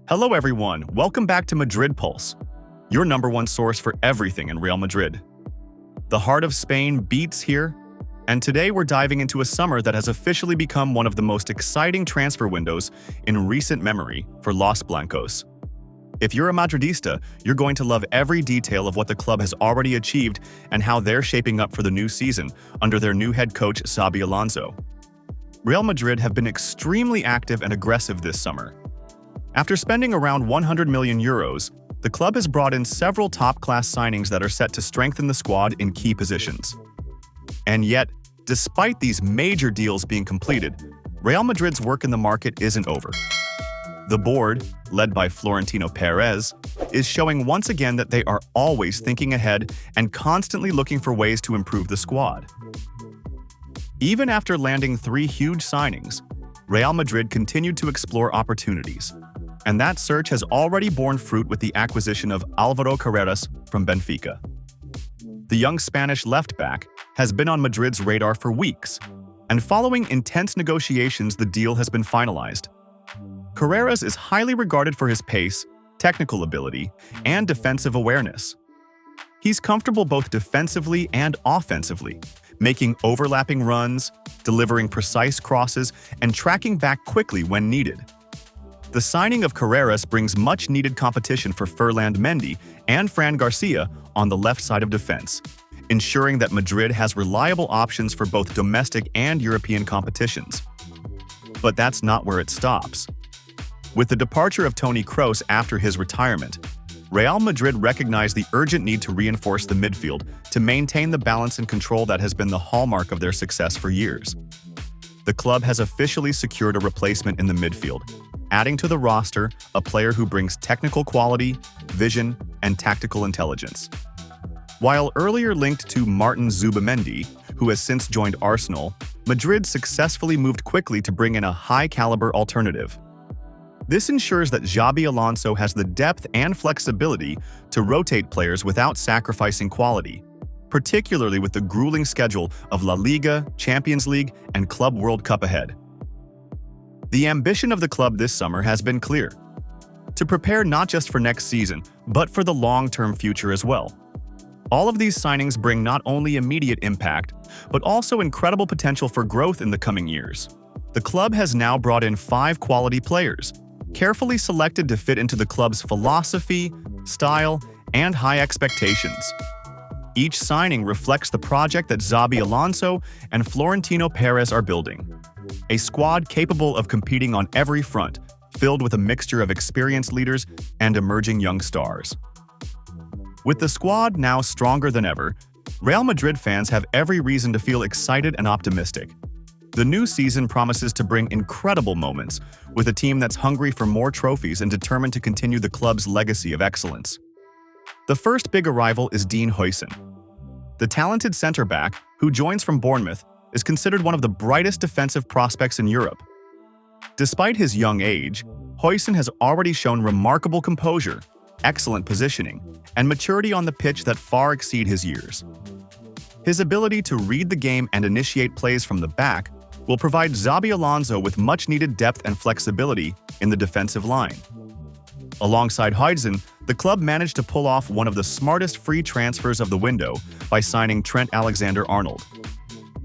Hello everyone, welcome back to Madrid Pulse, your number one source for everything in Real Madrid. The heart of Spain beats here, and today we're diving into a summer that has officially become one of the most exciting transfer windows in recent memory for Los Blancos. If you're a Madridista, you're going to love every detail of what the club has already achieved and how they're shaping up for the new season under their new head coach Xabi Alonso. Real Madrid have been extremely active and aggressive this summer. After spending around 100 million euros, the club has brought in several top-class signings that are set to strengthen the squad in key positions. And yet, despite these major deals being completed, Real Madrid's work in the market isn't over. The board, led by Florentino Perez, is showing once again that they are always thinking ahead and constantly looking for ways to improve the squad. Even after landing 3 huge signings, Real Madrid continued to explore opportunities, and that search has already borne fruit with the acquisition of Alvaro Carreras from Benfica. The young Spanish left-back has been on Madrid's radar for weeks, and following intense negotiations, the deal has been finalized. Carreras is highly regarded for his pace, technical ability, and defensive awareness. He's comfortable both defensively and offensively, making overlapping runs, delivering precise crosses, and tracking back quickly when needed. The signing of Carreras brings much-needed competition for Ferland Mendy and Fran Garcia on the left side of defense, ensuring that Madrid has reliable options for both domestic and European competitions. But that's not where it stops. With the departure of Toni Kroos after his retirement, Real Madrid recognized the urgent need to reinforce the midfield to maintain the balance and control that has been the hallmark of their success for years. The club has officially secured a replacement in the midfield, adding to the roster a player who brings technical quality, vision, and tactical intelligence. While earlier linked to Martin Zubimendi, who has since joined Arsenal, Madrid successfully moved quickly to bring in a high-caliber alternative. This ensures that Xabi Alonso has the depth and flexibility to rotate players without sacrificing quality, particularly with the grueling schedule of La Liga, Champions League, and Club World Cup ahead. The ambition of the club this summer has been clear: to prepare not just for next season, but for the long-term future as well. All of these signings bring not only immediate impact, but also incredible potential for growth in the coming years. The club has now brought in 5 quality players, carefully selected to fit into the club's philosophy, style, and high expectations. Each signing reflects the project that Xabi Alonso and Florentino Perez are building. A squad capable of competing on every front, filled with a mixture of experienced leaders and emerging young stars. With the squad now stronger than ever, Real Madrid fans have every reason to feel excited and optimistic. The new season promises to bring incredible moments, with a team that's hungry for more trophies and determined to continue the club's legacy of excellence. The first big arrival is Dean Huijsen. The talented centre-back, who joins from Bournemouth, is considered one of the brightest defensive prospects in Europe. Despite his young age, Huijsen has already shown remarkable composure, excellent positioning, and maturity on the pitch that far exceed his years. His ability to read the game and initiate plays from the back will provide Xabi Alonso with much-needed depth and flexibility in the defensive line. Alongside Huijsen, the club managed to pull off one of the smartest free transfers of the window by signing Trent Alexander-Arnold.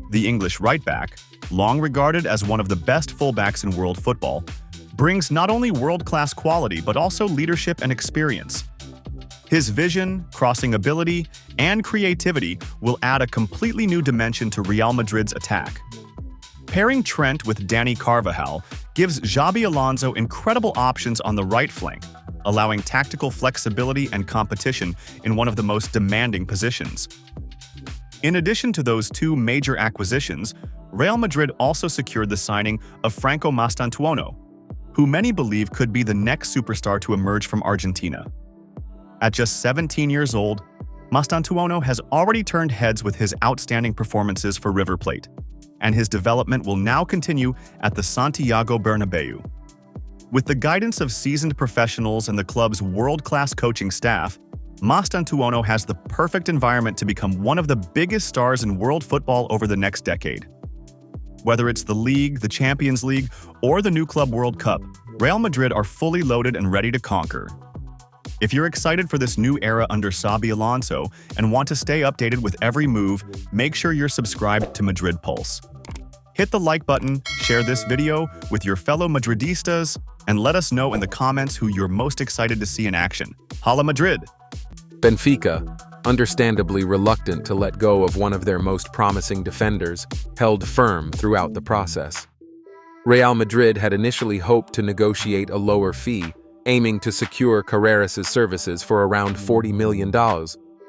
The English right-back, long regarded as one of the best fullbacks in world football, brings not only world-class quality but also leadership and experience. His vision, crossing ability, and creativity will add a completely new dimension to Real Madrid's attack. Pairing Trent with Dani Carvajal gives Xabi Alonso incredible options on the right flank, allowing tactical flexibility and competition in one of the most demanding positions. In addition to those 2 major acquisitions, Real Madrid also secured the signing of Franco Mastantuono, who many believe could be the next superstar to emerge from Argentina. At just 17 years old, Mastantuono has already turned heads with his outstanding performances for River Plate, and his development will now continue at the Santiago Bernabeu. With the guidance of seasoned professionals and the club's world-class coaching staff, Mastantuono has the perfect environment to become one of the biggest stars in world football over the next decade. Whether it's the League, the Champions League, or the new Club World Cup, Real Madrid are fully loaded and ready to conquer. If you're excited for this new era under Xabi Alonso and want to stay updated with every move, make sure you're subscribed to Madrid Pulse. Hit the like button, share this video with your fellow Madridistas, and let us know in the comments who you're most excited to see in action. Hala Madrid! Benfica, understandably reluctant to let go of one of their most promising defenders, held firm throughout the process. Real Madrid had initially hoped to negotiate a lower fee, aiming to secure Carreras' services for around $40 million.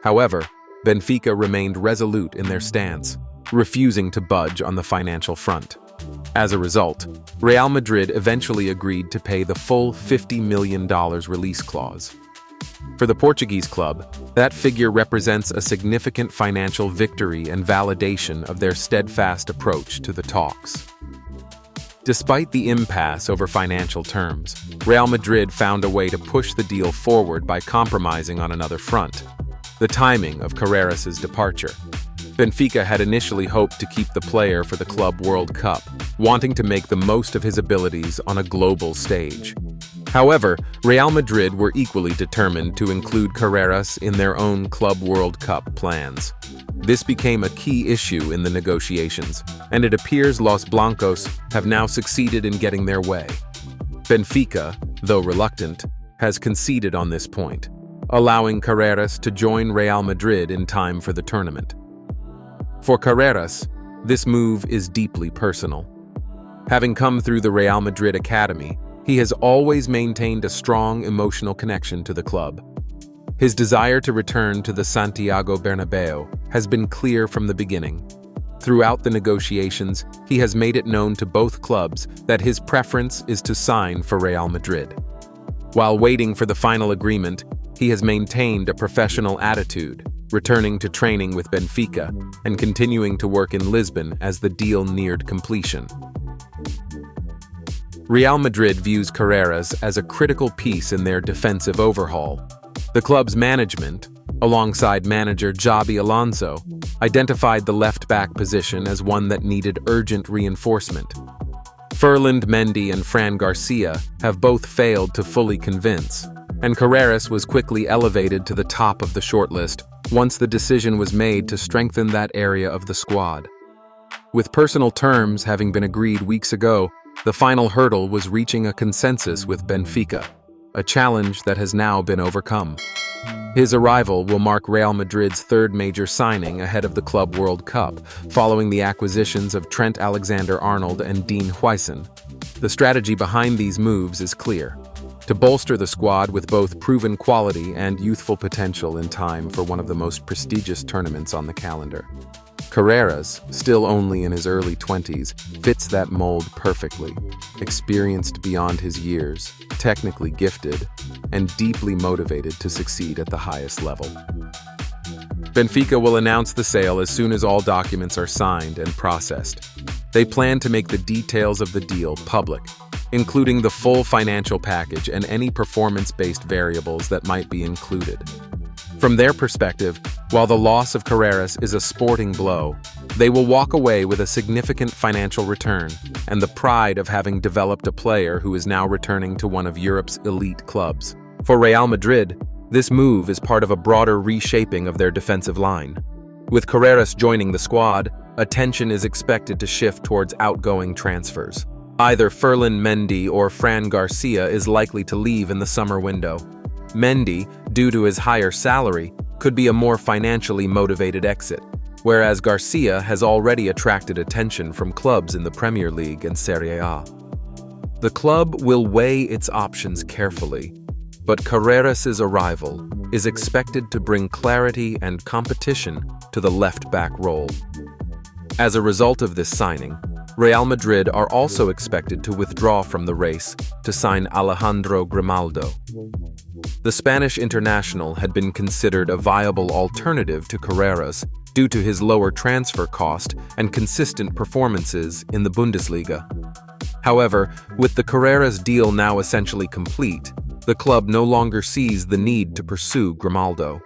However, Benfica remained resolute in their stance, refusing to budge on the financial front. As a result, Real Madrid eventually agreed to pay the full $50 million release clause. For the Portuguese club, that figure represents a significant financial victory and validation of their steadfast approach to the talks. Despite the impasse over financial terms, Real Madrid found a way to push the deal forward by compromising on another front: the timing of Carreras' departure. Benfica had initially hoped to keep the player for the Club World Cup, wanting to make the most of his abilities on a global stage. However, Real Madrid were equally determined to include Carreras in their own Club World Cup plans. This became a key issue in the negotiations, and it appears Los Blancos have now succeeded in getting their way. Benfica, though reluctant, has conceded on this point, allowing Carreras to join Real Madrid in time for the tournament. For Carreras, this move is deeply personal. Having come through the Real Madrid academy, he has always maintained a strong emotional connection to the club. His desire to return to the Santiago Bernabeu has been clear from the beginning. Throughout the negotiations, he has made it known to both clubs that his preference is to sign for Real Madrid. While waiting for the final agreement, he has maintained a professional attitude, returning to training with Benfica and continuing to work in Lisbon as the deal neared completion. Real Madrid views Carreras as a critical piece in their defensive overhaul. The club's management, alongside manager Xabi Alonso, identified the left-back position as one that needed urgent reinforcement. Ferland Mendy and Fran Garcia have both failed to fully convince, and Carreras was quickly elevated to the top of the shortlist once the decision was made to strengthen that area of the squad. With personal terms having been agreed weeks ago, the final hurdle was reaching a consensus with Benfica, a challenge that has now been overcome. His arrival will mark Real Madrid's third major signing ahead of the Club World Cup, following the acquisitions of Trent Alexander-Arnold and Dean Huijsen. The strategy behind these moves is clear: to bolster the squad with both proven quality and youthful potential in time for one of the most prestigious tournaments on the calendar. Carreras, still only in his early 20s, fits that mold perfectly. Experienced beyond his years, technically gifted, and deeply motivated to succeed at the highest level. Benfica will announce the sale as soon as all documents are signed and processed. They plan to make the details of the deal public, including the full financial package and any performance-based variables that might be included. From their perspective, while the loss of Carreras is a sporting blow, they will walk away with a significant financial return and the pride of having developed a player who is now returning to one of Europe's elite clubs. For Real Madrid, this move is part of a broader reshaping of their defensive line. With Carreras joining the squad, attention is expected to shift towards outgoing transfers. Either Ferland Mendy or Fran Garcia is likely to leave in the summer window. Mendy, due to his higher salary, could be a more financially motivated exit, whereas Garcia has already attracted attention from clubs in the Premier League and Serie A. The club will weigh its options carefully, but Carreras' arrival is expected to bring clarity and competition to the left-back role. As a result of this signing, Real Madrid are also expected to withdraw from the race to sign Alejandro Grimaldo. The Spanish international had been considered a viable alternative to Carreras due to his lower transfer cost and consistent performances in the Bundesliga. However, with the Carreras deal now essentially complete, the club no longer sees the need to pursue Grimaldo.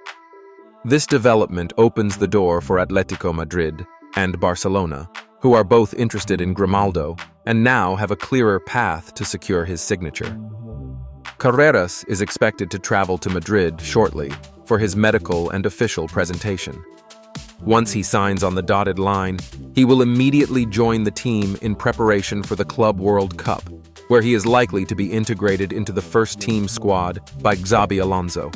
This development opens the door for Atletico Madrid and Barcelona, who are both interested in Grimaldo and now have a clearer path to secure his signature. Carreras is expected to travel to Madrid shortly for his medical and official presentation. Once he signs on the dotted line, he will immediately join the team in preparation for the Club World Cup, where he is likely to be integrated into the first-team squad by Xabi Alonso.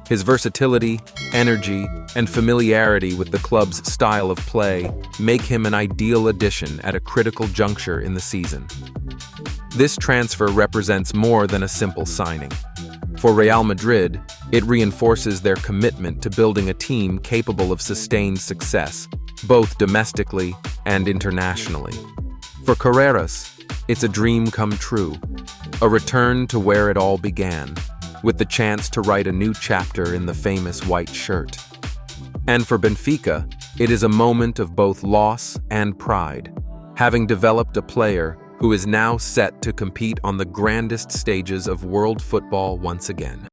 His versatility, energy, and familiarity with the club's style of play make him an ideal addition at a critical juncture in the season. This transfer represents more than a simple signing. For Real Madrid, it reinforces their commitment to building a team capable of sustained success, both domestically and internationally. For Carreras, it's a dream come true, a return to where it all began, with the chance to write a new chapter in the famous white shirt. And for Benfica, it is a moment of both loss and pride, having developed a player who is now set to compete on the grandest stages of world football once again.